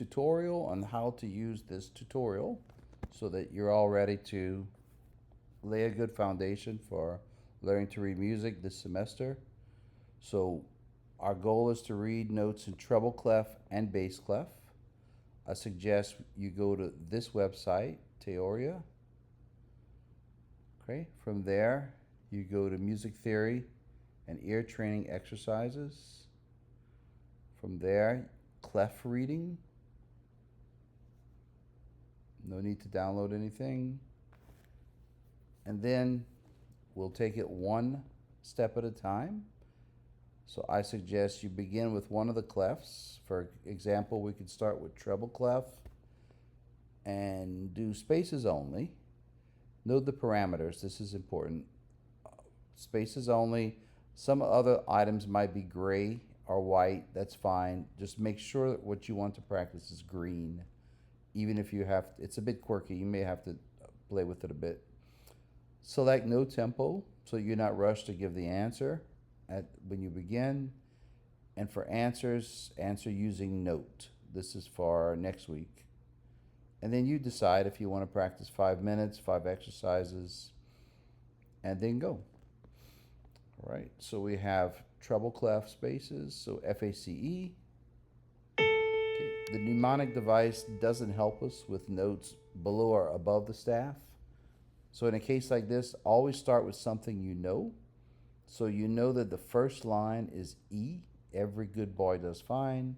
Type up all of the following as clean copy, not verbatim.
tutorial on how to use this tutorial so that you're all ready to lay a good foundation for learning to read music this semester. So our goal is to read notes in treble clef and bass clef. I suggest you go to this website, Teoria. Okay, from there you go to music theory and ear training exercises. From there, clef reading. No need to download anything. And then we'll take it one step at a time. So I suggest you begin with one of the clefs. For example, we could start with treble clef and do spaces only. Note the parameters, this is important. Spaces only. Some other items might be gray or white, that's fine. Just make sure that what you want to practice is green. Even if you have, it's a bit quirky, you may have to play with it a bit. Select no tempo, so you're not rushed to give the answer when you begin. And for answers, answer using note. This is for next week. And then you decide if you want to practice 5 minutes, 5 exercises, and then go. All right, so we have treble clef spaces, so FACE. Okay. The mnemonic device doesn't help us with notes below or above the staff. So in a case like this, always start with something you know. So you know that the first line is E, every good boy does fine.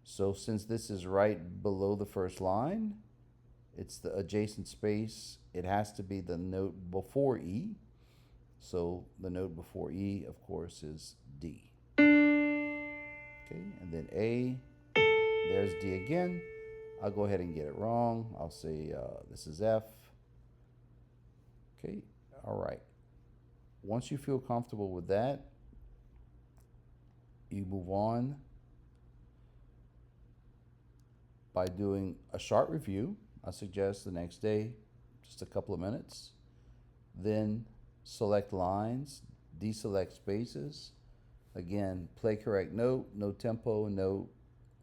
So since this is right below the first line, it's the adjacent space, it has to be the note before E. So the note before E, of course, is D. Okay, and then A, there's D again. I'll go ahead and get it wrong. I'll say this is F. Okay, all right. Once you feel comfortable with that, you move on by doing a short review. I suggest the next day, just a couple of minutes. Then select lines, deselect spaces. Again, play correct note, no tempo, note,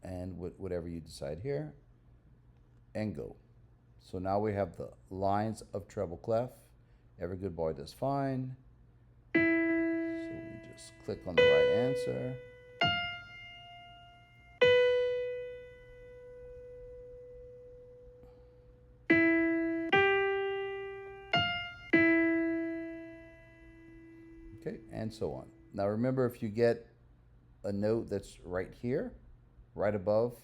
and whatever you decide here, and go. So now we have the lines of treble clef. Every good boy does fine. So we just click on the right answer. Okay, and so on. Now remember, if you get a note that's right here, right above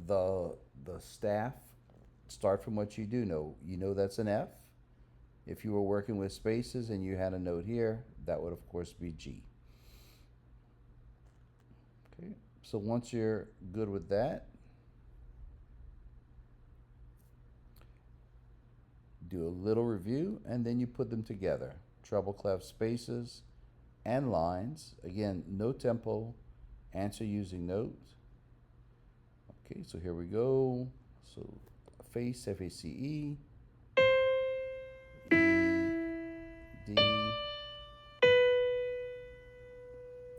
the staff, start from what you do know. You know that's an F. If you were working with spaces and you had a note here, that would of course be G. Okay, so once you're good with that, do a little review and then you put them together. Treble clef spaces and lines. Again, no tempo, answer using note. Okay, so here we go. So face, FACE, E, D.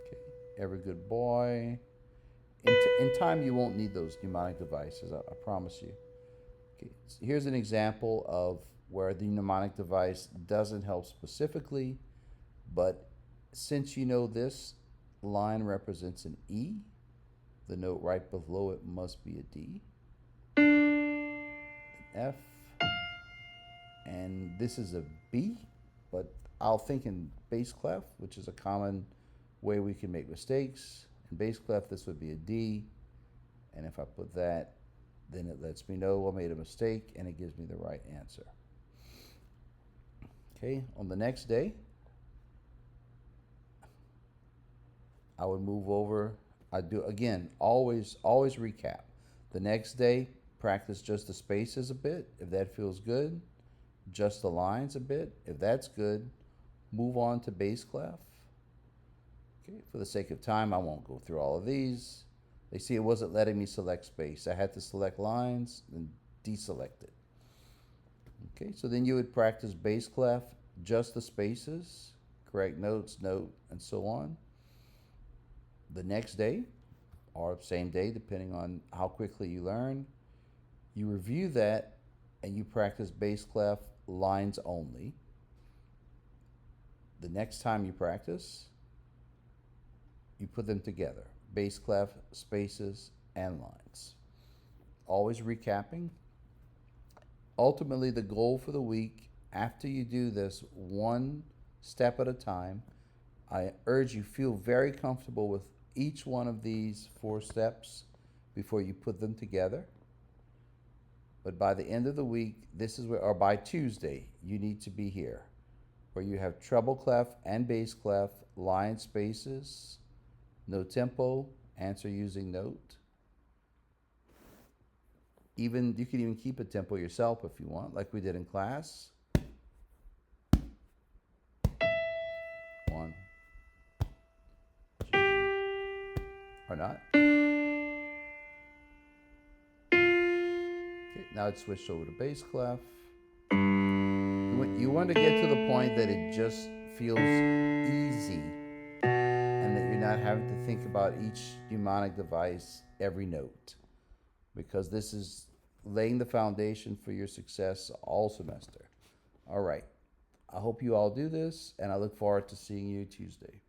Okay, every good boy. In time, you won't need those mnemonic devices, I promise you. Okay, so here's an example of where the mnemonic device doesn't help specifically, but since you know this line represents an E, the note right below it must be a D, an F, and this is a B, but I'll think in bass clef, which is a common way we can make mistakes. In bass clef, this would be a D, and if I put that, then it lets me know I made a mistake and it gives me the right answer. Okay, on the next day, I would move over. I do, again, always recap. The next day, practice just the spaces a bit, if that feels good. Just the lines a bit, if that's good. Move on to bass clef. Okay, for the sake of time, I won't go through all of these. They see it wasn't letting me select space. I had to select lines and deselect it. Okay, so then you would practice bass clef, just the spaces, correct notes, note, and so on. The next day, or same day, depending on how quickly you learn. You review that and you practice bass clef lines only. The next time you practice, you put them together, bass clef, spaces, and lines. Always recapping. Ultimately, the goal for the week, after you do this one step at a time, I urge you feel very comfortable with each one of these 4 steps before you put them together. But by the end of the week, this is where, or by Tuesday, you need to be here, where you have treble clef and bass clef, line spaces, no tempo, answer using note. Even you can even keep a tempo yourself if you want, like we did in class. 1, 2, or not. Okay, now it's switched over to bass clef. You want to get to the point that it just feels easy and that you're not having to think about each mnemonic device every note, because this is laying the foundation for your success all semester. All right. I hope you all do this, and I look forward to seeing you Tuesday.